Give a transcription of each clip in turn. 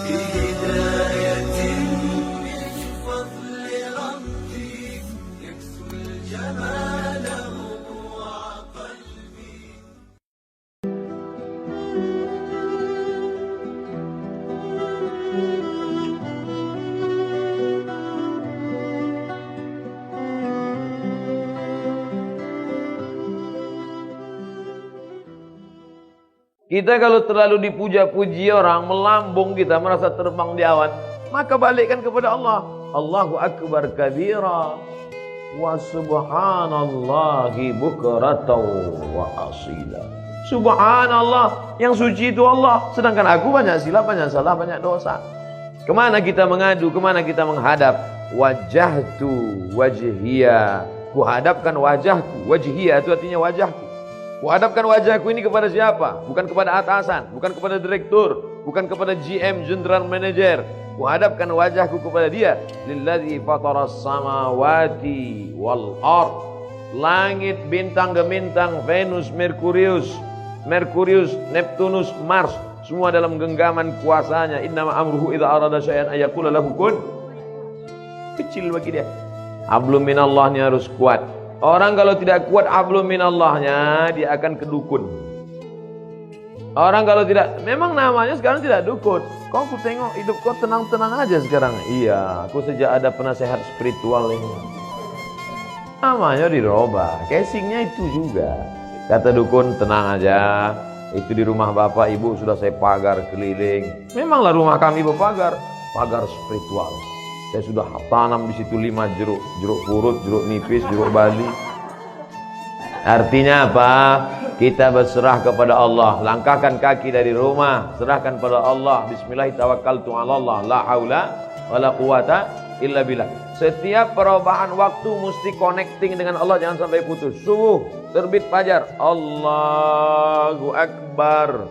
بهداية من فضل ربي يكسو الجمال ربوع قلبي. Kita kalau terlalu dipuja-puji orang, melambung kita, merasa terbang di awan, maka balikkan kepada Allah. Allahu Akbar kabira wa subhanallahi bukratan wa asila. Subhanallah, yang suci itu Allah. Sedangkan aku banyak silap, banyak salah, banyak dosa. Kemana kita mengadu, kemana kita menghadap? Wajahtu wajhiya. Kuhadapkan wajahku. Wajhiya itu artinya wajahku. Kuhadapkan wajahku ini kepada siapa? Bukan kepada atasan, bukan kepada direktur, bukan kepada GM, General Manager. Kuhadapkan wajahku kepada dia. Lilladzi fataras samawati wal ard. Langit, bintang gemintang, Venus, Merkurius, Neptunus, Mars, semua dalam genggaman kuasanya. Innama amruhu idza arada syai'an ayaqula lahu kun. Kecil bagi dia. Hablum minallahnya harus kuat. Orang kalau tidak kuat hablum minallahnya, dia akan kedukun. Orang kalau tidak, memang namanya sekarang tidak dukun. Kau ku tengok hidup kau tenang-tenang aja sekarang. Iya, aku sejak ada penasehat spiritual ini. Namanya dirubah, casingnya itu juga. Kata dukun, tenang aja. Itu di rumah bapak ibu sudah saya pagar keliling. Memanglah rumah kami berpagar, pagar spiritual. Saya sudah tanam di situ 5 jeruk, jeruk purut, jeruk nipis, jeruk bali. Artinya apa? Kita berserah kepada Allah. Langkahkan kaki dari rumah, serahkan pada Allah. Bismillahirrahmanirrahim. La haula wala quwata illa billah. Setiap perubahan waktu mesti connecting dengan Allah, jangan sampai putus. Subuh, terbit fajar, Allahu Akbar.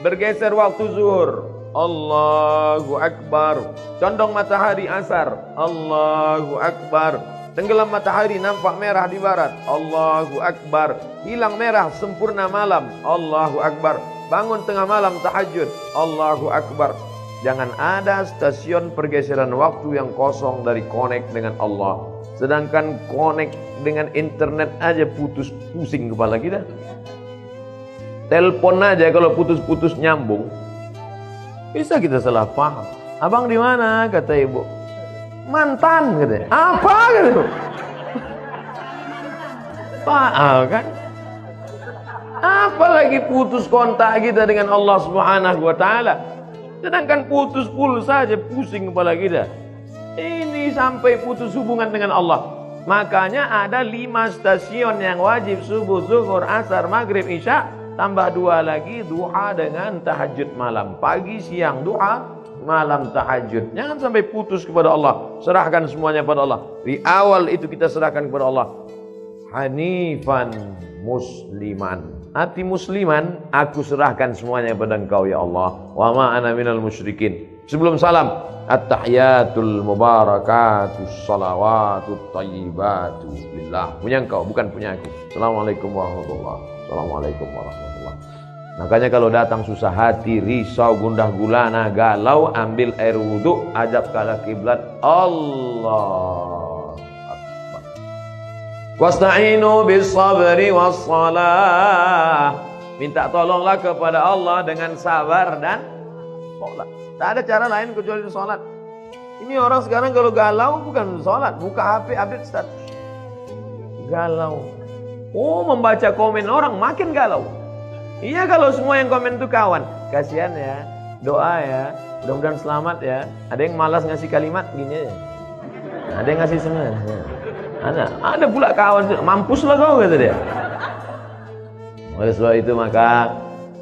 Bergeser waktu zuhur, Allahu Akbar. Condong matahari asar, Allahu Akbar. Tenggelam matahari nampak merah di barat, Allahu Akbar. Hilang merah sempurna malam, Allahu Akbar. Bangun tengah malam tahajud, Allahu Akbar. Jangan ada stasiun pergeseran waktu yang kosong dari connect dengan Allah. Sedangkan connect dengan internet aja putus, pusing kepala kita. Telepon aja kalau putus-putus nyambung, bisa kita salah paham. Abang di mana? Kata ibu. Mantan katanya. Apa gitu? Paham kan? Apalagi putus kontak kita dengan Allah Subhanahu wa taala. Sedangkan putus pulsa saja pusing kepala kita. Ini sampai putus hubungan dengan Allah. Makanya ada 5 stasiun yang wajib: subuh, zuhur, asar, maghrib, isya. Tambah 2 lagi duha dengan tahajud malam. Pagi, siang duha, malam tahajud. Jangan sampai putus kepada Allah. Serahkan semuanya pada Allah. Di awal itu kita serahkan kepada Allah. Hanifan musliman. Hati musliman, aku serahkan semuanya kepada Engkau ya Allah. Wa ma ana minal musyrikin. Sebelum salam, at-tahiyatul mubarakatus salawatut thayyibatu lillah. Punya Engkau, bukan punya aku. Assalamualaikum warahmatullahi wabarakatuh. Assalamualaikum warahmatullahi wabarakatuh. Makanya kalau datang susah hati, risau, gundah gulana, galau, ambil air wudhu, ajab ke arah kiblat. Allah Akbar. Wasta'inu bis sabri was salah. Minta tolonglah kepada Allah dengan sabar dan sholat. Tak ada cara lain kecuali sholat. Ini orang sekarang kalau galau bukan sholat, buka HP update status. Galau. Oh, membaca komen orang makin galau. Iya, kalau semua yang komen itu kawan. Kasihan ya, doa ya, mudah-mudahan selamat ya. Ada yang malas ngasih kalimat gini aja. Ada yang ngasih semangat. Ada pula kawan, mampuslah kau kata dia. Oleh sebab itu maka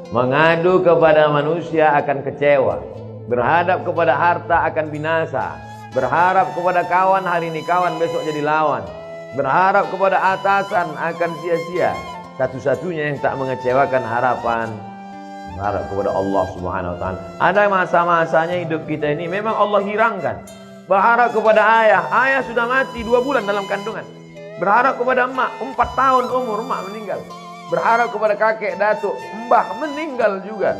mengadu kepada manusia akan kecewa. Berhadap kepada harta akan binasa. Berharap kepada kawan hari ini kawan, besok jadi lawan. Berharap kepada atasan akan sia-sia. Satu-satunya yang tak mengecewakan harapan, berharap kepada Allah Subhanahu wa taala. Ada masa-masanya hidup kita ini memang Allah hirangkan. Berharap kepada ayah, ayah sudah mati 2 bulan dalam kandungan. Berharap kepada emak, 4 tahun umur emak meninggal. Berharap kepada kakek datuk, mbah meninggal juga.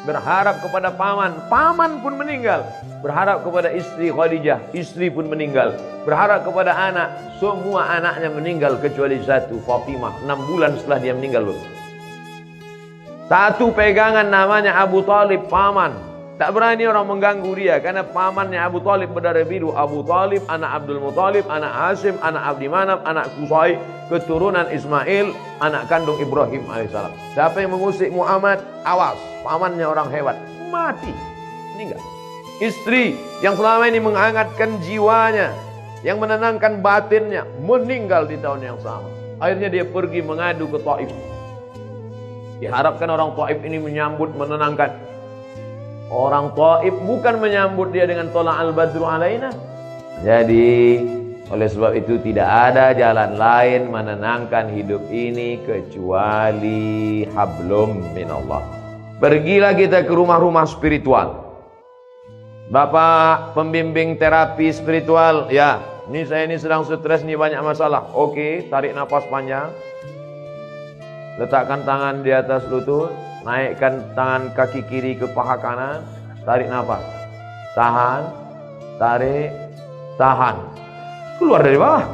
berharap kepada paman, paman pun meninggal. Berharap kepada istri Khadijah, istri pun meninggal. Berharap kepada anak, semua anaknya meninggal kecuali satu, Fatimah. 6 bulan setelah dia meninggal loh. Satu pegangan namanya Abu Talib, paman. Tak berani orang mengganggu dia karena pamannya Abu Talib berdarah biru. Abu Talib, anak Abdul Muttalib, anak Hashim, anak Abdi Manaf, anak Qusay, keturunan Ismail, anak kandung Ibrahim alaihissalam. Siapa yang mengusik Muhammad, awas, pamannya orang hebat, mati, meninggal. Istri yang selama ini menghangatkan jiwanya, yang menenangkan batinnya, meninggal di tahun yang sama. Akhirnya dia pergi mengadu ke Taif. Diharapkan orang Taif ini menyambut, menenangkan. Orang Taif bukan menyambut dia dengan tola al-badru alaina. Jadi oleh sebab itu tidak ada jalan lain menenangkan hidup ini kecuali hablum minallah. Pergilah kita ke rumah-rumah spiritual. Bapak pembimbing terapi spiritual, ya, saya ini sedang stres nih, banyak masalah. Oke, tarik nafas panjang. Letakkan tangan di atas lutut. Naikkan tangan kaki kiri ke paha kanan. Tarik nafas. Tahan. Tarik. Tahan. Keluar dari bawah.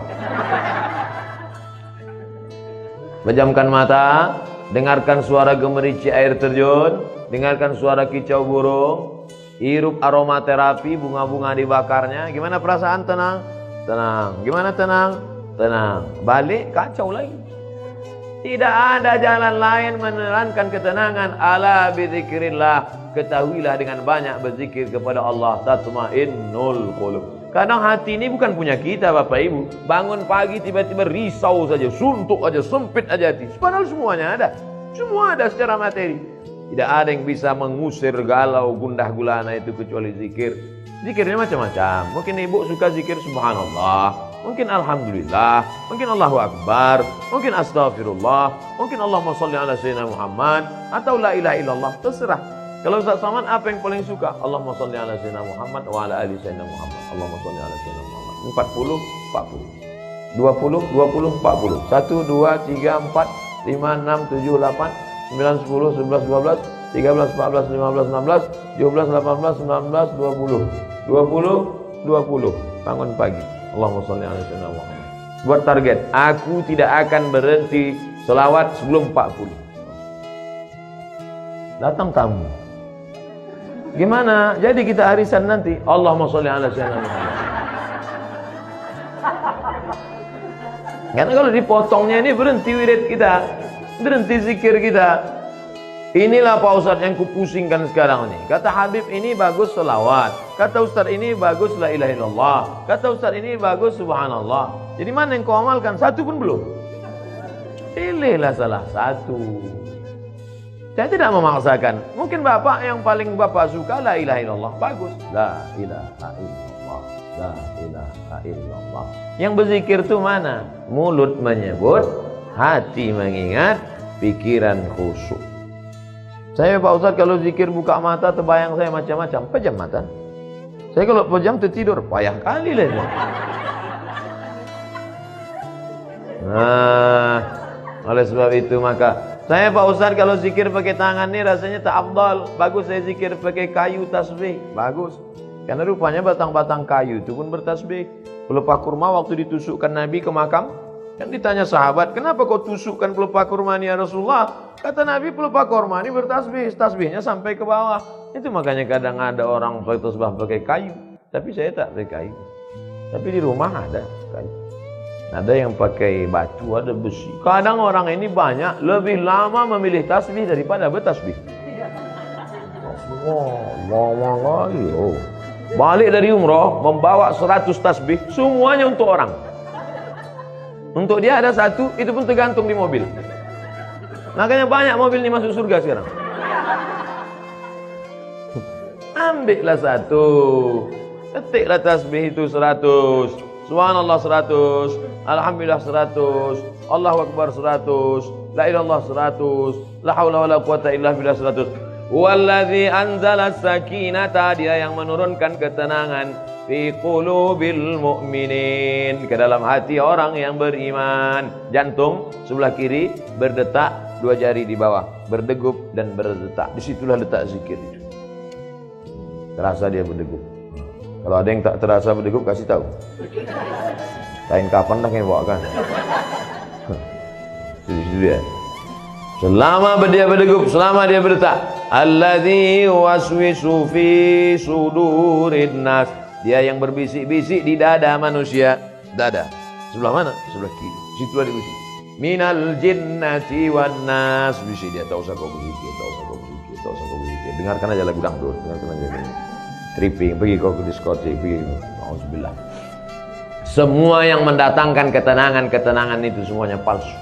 Pejamkan mata. Dengarkan suara gemericik air terjun. Dengarkan suara kicau burung. Hirup aromaterapi, bunga-bunga dibakarnya. Gimana perasaan? Tenang. Tenang. Gimana tenang? Tenang. Balik kacau lagi. Tidak ada jalan lain menerangkan ketenangan. Ala bizikrillah. Ketahuilah dengan banyak berzikir kepada Allah, tatmainnul qulub. Kadang hati ini bukan punya kita Bapak Ibu. Bangun pagi tiba-tiba risau saja, suntuk aja, sempit aja hati. Padahal semuanya ada. Semua ada secara materi. Tidak ada yang bisa mengusir galau gundah gulana itu kecuali zikir. Zikirnya macam-macam. Mungkin ibu suka zikir subhanallah, mungkin alhamdulillah, mungkin Allahu Akbar, mungkin astagfirullah, mungkin Allahumma sholli ala sayyidina Muhammad, atau la ilaha illallah, terserah. Kalau Ustaz Saman apa yang paling suka? Allahumma sholli ala sayyidina Muhammad wa ala ali sayyidina Muhammad. Allahumma sholli ala sayyidina Muhammad. 40, 40. 20, 20, 40. 1, 2, 3, 4, 5, 6, 7, 8, 9, 10, 11, 12, 13, 14, 15, 16, 17, 18, 19, 20. 20, 20. Bangun pagi. Allahumma sholli ala sayyidina Muhammad. Buat target, aku tidak akan berhenti selawat sebelum 40. Datang tamu. Gimana? Jadi kita arisan nanti. Allahumma sholli ala sayyidina Muhammad. Karena kalau dipotongnya ini berhenti wirid kita, berhenti zikir kita. Inilah Pak Ustadz yang kupusingkan sekarang ini. Kata Habib ini bagus selawat. Kata Ustadz ini bagus la ilaha illallah. Kata Ustadz ini bagus subhanallah. Jadi mana yang kau amalkan? Satu pun belum. Pilihlah salah satu. Saya tidak memaksakan. Mungkin Bapak yang paling Bapak suka la ilaha illallah. Bagus. La ilaha illallah. La ilaha illallah. Yang berzikir itu mana? Mulut menyebut, hati mengingat, pikiran khusyuk. Saya Pak Ustadz kalau zikir buka mata terbayang saya macam-macam. Pejam mata. Saya kalau pejam tertidur, payah kali lah. Nah, oleh sebab itu maka saya Pak Ustadz kalau zikir pakai tangan ini rasanya tak afdal. Bagus saya zikir pakai kayu tasbih. Bagus. Karena rupanya batang-batang kayu itu pun bertasbih. Pelepah kurma waktu ditusukkan Nabi ke makam, kan ditanya sahabat, kenapa kau tusukkan pelepah kurma ini ya Rasulullah? Kata Nabi, pelepah kurma ini bertasbih, tasbihnya sampai ke bawah. Itu makanya kadang ada orang pakai tasbih pakai kayu, tapi saya tak pakai kayu. Tapi di rumah ada kayu. Ada yang pakai batu, ada besi. Kadang orang ini banyak lebih lama memilih tasbih daripada bertasbih. Lama kali. Balik dari umroh membawa 100 tasbih, semuanya untuk orang. Untuk dia ada satu, itu pun tergantung di mobil. Makanya banyak mobil ini masuk surga sekarang. Ambillah satu, ketiklah tasbih itu 100, subhanallah 100, alhamdulillah 100, Allahu Akbar 100, la ilallah 100, la haula wala quwata illa billah 100. Wallazi anzala sakinata, dia yang menurunkan ketenangan fi qulubil mu'minin, ke dalam hati orang yang beriman. Jantung sebelah kiri berdetak, 2 jari di bawah. berdegup dan berdetak. Disitulah letak zikir itu. Terasa dia berdegup. Kalau ada yang tak terasa berdegup, kasih tahu. Kain kapan dah yang bawa kan? Itu dia. Selama dia berdegup, selama dia berdetak, alladzi waswisu fi sudurin nas, dia yang berbisik-bisik di dada manusia. Dada sebelah mana? Sebelah kiri. Situ ada bisik. Minal jinnati wan nas, bisik dia. Tak usah kau berzikir, tak usah kau berzikir, tak usah kau berzikir. Dengarkan aja lagu dangdut, dengarkan aja tripping, pergi kau ke diskotik, pergi. Auzubillah. Semua yang mendatangkan ketenangan itu semuanya palsu.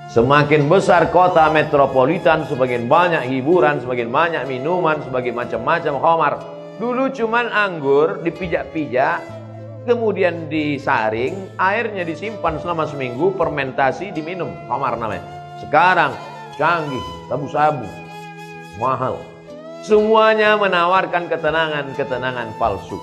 Semakin besar kota metropolitan, semakin banyak hiburan, semakin banyak minuman, semakin macam-macam khamar. Dulu cuman anggur dipijak-pijak, kemudian disaring, airnya disimpan selama seminggu, fermentasi, diminum, khamar namanya. Sekarang canggih, sabu-sabu, mahal. Semuanya menawarkan ketenangan palsu.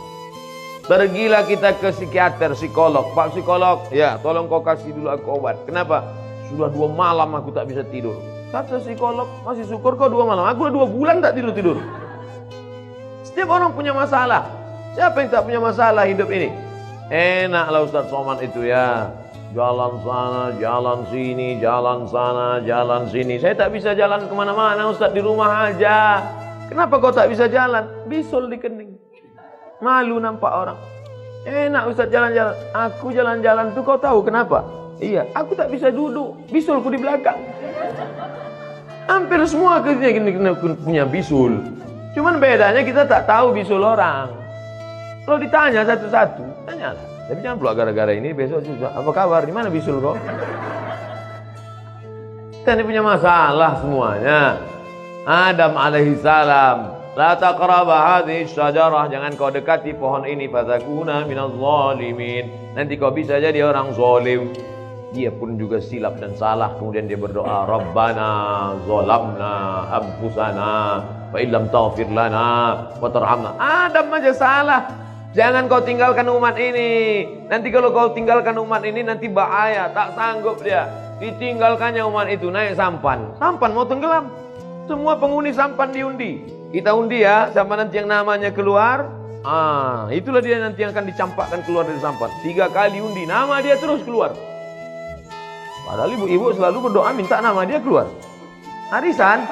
Pergilah kita ke psikiater, psikolog. Pak psikolog, ya tolong kau kasih dulu aku obat. Kenapa? Sudah 2 malam aku tak bisa tidur. Kata psikolog, masih syukur kau 2 malam. Aku udah 2 bulan tak tidur. Setiap orang punya masalah. Siapa yang tak punya masalah hidup ini? Enaklah Ustaz Somad itu ya. Jalan sana, jalan sini, jalan sana, jalan sini. Saya tak bisa jalan kemana-mana Ustaz, di rumah aja. Kenapa kau tak bisa jalan? Bisul di kening. Malu nampak orang. Enak Ustaz jalan-jalan. Aku jalan-jalan tuh kau tahu kenapa? Iya, aku tak bisa duduk, bisulku di belakang. Hampir semua kita punya bisul. Cuman bedanya kita tak tahu bisul orang. Kalau ditanya satu-satu, tanyalah. Tapi jangan pula gara-gara ini besok susah. Apa kabar? Di mana bisul kau? Kita ini punya masalah semuanya. Adam alaihissalam, la taqraba hadhihi syajarah, jangan kau dekati pohon ini, fatakuna minaz zalimin. Nanti kau bisa jadi orang zalim. Dia pun juga silap dan salah. Kemudian dia berdoa, Rabbana zalamna anfusana wa illam taghfir lana wa tarhamna. Adam aja salah. Jangan kau tinggalkan umat ini. Nanti kalau kau tinggalkan umat ini nanti bahaya. Tak sanggup dia. Ditinggalkannya umat itu, naik sampan. Sampan mau tenggelam. Semua penghuni sampan diundi. Kita undi ya, siapa nanti yang namanya keluar. Itulah dia nanti yang akan dicampakkan keluar dari sampan. 3 kali undi, nama dia terus keluar. Padahal ibu-ibu selalu berdoa minta nama dia keluar. Arisan.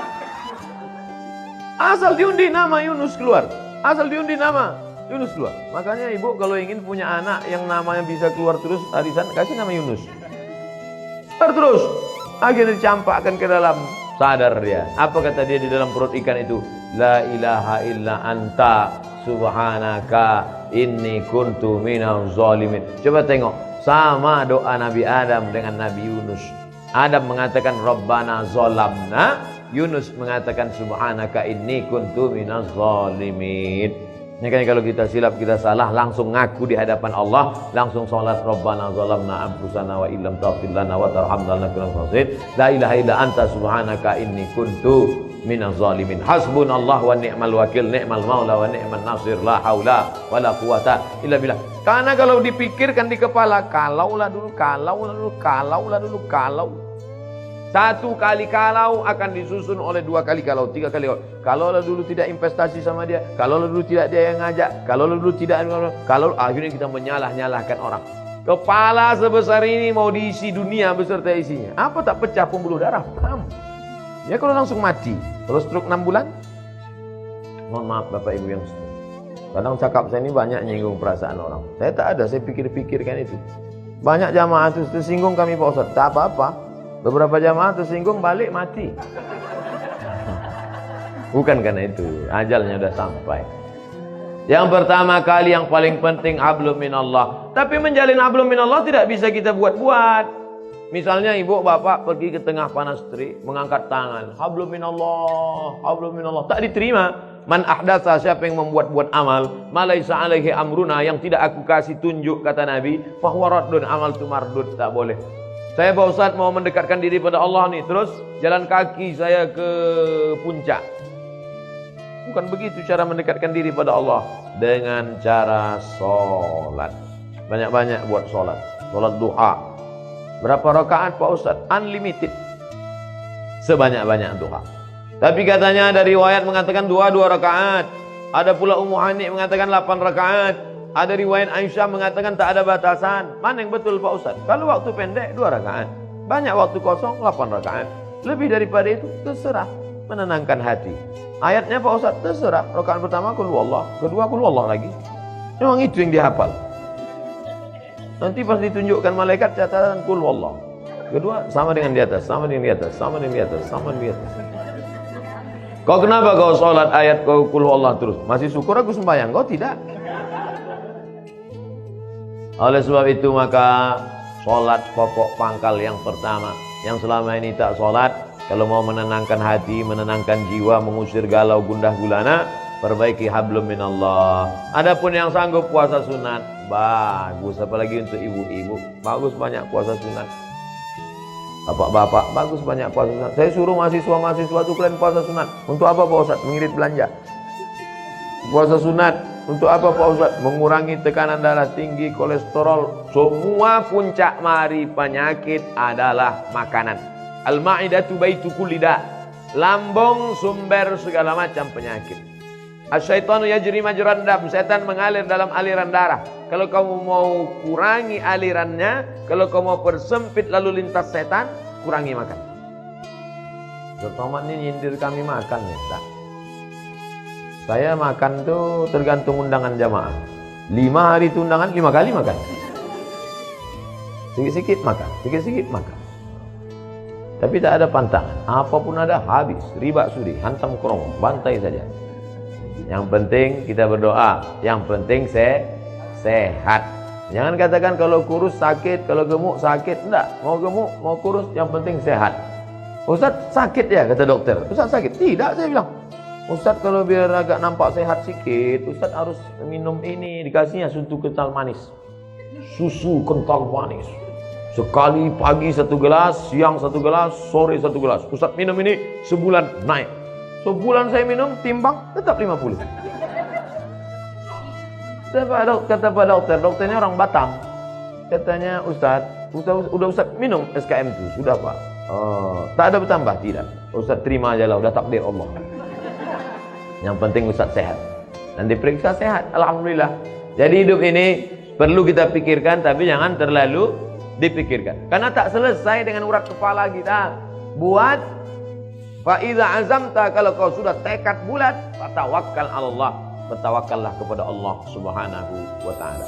Asal diundi nama Yunus keluar. Asal diundi nama Yunus keluar. Makanya ibu kalau ingin punya anak yang namanya bisa keluar terus arisan, kasih nama Yunus. Terus. Akhirnya dicampakkan ke dalam. Sadar dia. Apa kata dia di dalam perut ikan itu? La ilaha illa anta subhanaka inni kuntu minaz zalimin. Coba tengok. Sama doa Nabi Adam dengan Nabi Yunus. Adam mengatakan Rabbana zalamna, Yunus mengatakan subhanaka inni kuntu minaz zalimin. Makanya kalau kita silap, kita salah, langsung ngaku di hadapan Allah, langsung salat Rabbana zalamna anfusana wa illam taghfir lana wa tarhamna lanakunanna minaz zalimin. La ilaha illa anta subhanaka inni kuntu minaz zalimin. Hasbunallah wa ni'mal wakil, ni'mal maula wa ni'man nasir, la haula wala quwata illa billah. Karena kalau dipikirkan di kepala, kalaulah dulu. 1 kali kalau akan disusun oleh 2 kali kalau, 3 kali kalau. Kalaulah dulu tidak investasi sama dia, kalaulah dulu tidak dia yang ngajak, kalaulah dulu tidak, kalau akhirnya kita menyalah-nyalahkan orang. Kepala sebesar ini mau diisi dunia beserta isinya. Apa tak pecah pembuluh darah? Paham? Ya kalau langsung mati, terus stroke 6 bulan. Mohon maaf Bapak Ibu yang setia. Kadang cakap saya ini banyak nyinggung perasaan orang. Saya tak ada, saya pikir-pikirkan itu. Banyak jamaah itu tersinggung kami Pak Ustaz. Tak apa-apa. Beberapa jamaah tersinggung balik mati. Bukan karena itu, ajalnya sudah sampai. Yang pertama kali yang paling penting hablum minallah. Tapi menjalin hablum minallah tidak bisa kita buat-buat. Misalnya ibu bapak pergi ke tengah panas terik, mengangkat tangan, hablum minallah, tak diterima. Man ahdatsa, siapa yang membuat-buat amal, malaisa alaihi amruna, yang tidak aku kasih tunjuk, kata Nabi, fahuwa raddun, amal itu mardud, tak boleh. Saya Pak Ustadz mau mendekatkan diri pada Allah nih, terus jalan kaki saya ke puncak. Bukan begitu cara mendekatkan diri pada Allah. Dengan cara sholat. Banyak-banyak buat sholat. Sholat duha. Berapa rakaat Pak Ustadz? Unlimited. sebanyak-banyak duha. Tapi katanya ada riwayat mengatakan 2 rakaat. Ada pula Ummu Hani mengatakan 8 rakaat. Ada riwayat Aisyah mengatakan tak ada batasan. Mana yang betul Pak Ustaz? Kalau waktu pendek 2 rakaat. Banyak waktu kosong 8 rakaat. Lebih daripada itu terserah, menenangkan hati. Ayatnya Pak Ustaz terserah. Rakaat pertama qul huwallah, kedua qul huwallah lagi. Memang itu yang dihafal. Nanti pas ditunjukkan malaikat catatan qul huwallah. Kedua sama dengan di atas, sama dengan di atas, sama dengan di atas, sama dengan di atas. Kau kenapa kau sholat ayat kau qul huwallah terus? Masih syukur aku sembahyang, kau tidak. Oleh sebab itu maka sholat pokok pangkal yang pertama. Yang selama ini tak sholat, kalau mau menenangkan hati, menenangkan jiwa, mengusir galau gundah gulana, perbaiki hablum minallah. Adapun yang sanggup puasa sunat, bagus. Apalagi untuk ibu-ibu, bagus banyak puasa sunat. Bapak-bapak, bagus banyak puasa sunat. Saya suruh mahasiswa-mahasiswa itu kalian puasa sunat. Untuk apa Pak Ustaz? Mengirit belanja. Puasa sunat untuk apa Pak Ustaz? Mengurangi tekanan darah tinggi, kolesterol. Semua puncak mari penyakit adalah makanan. Al-ma'idatu baitu kulli da. Lambung sumber segala macam penyakit. Asyaitanu yajri majran dam. Setan mengalir dalam aliran darah. Kalau kamu mau kurangi alirannya, kalau kamu mau persempit lalu lintas setan, kurangi makan. Tomat ini nyindir kami makan ya, tak? Saya makan tuh tergantung undangan jamaah. 5 hari itu undangan, 5 kali makan. Sikit-sikit makan, sikit-sikit makan. Tapi tak ada pantangan. Apapun ada habis. Riba sudi, hantam kerong, bantai saja. Yang penting kita berdoa. Yang penting sehat. Jangan katakan kalau kurus sakit, kalau gemuk sakit. Enggak, mau gemuk, mau kurus, yang penting sehat. Ustaz sakit ya, kata dokter. Ustaz sakit? Tidak, saya bilang. Ustaz kalau biar agak nampak sehat sikit, Ustaz harus minum ini, dikasihnya susu kental manis. Susu kental manis. Sekali pagi 1 gelas, siang 1 gelas, sore 1 gelas. Ustaz minum ini sebulan naik. Sebulan saya minum, timbang tetap 50. Kata Pak Dokter, dokternya orang Batam. Katanya Ustaz minum SKM itu, sudah Pak. Tak ada bertambah, tidak. Ustaz terima aja lah, udah takdir Allah. Yang penting Ustaz sehat. Dan diperiksa sehat, alhamdulillah. Jadi hidup ini perlu kita pikirkan, tapi jangan terlalu dipikirkan. Karena tak selesai dengan urat kepala kita. Buat fa idza azamta, kalau kau sudah tekad bulat, fatawakkal 'ala Allah. Bertawakallah kepada Allah Subhanahu wa taala.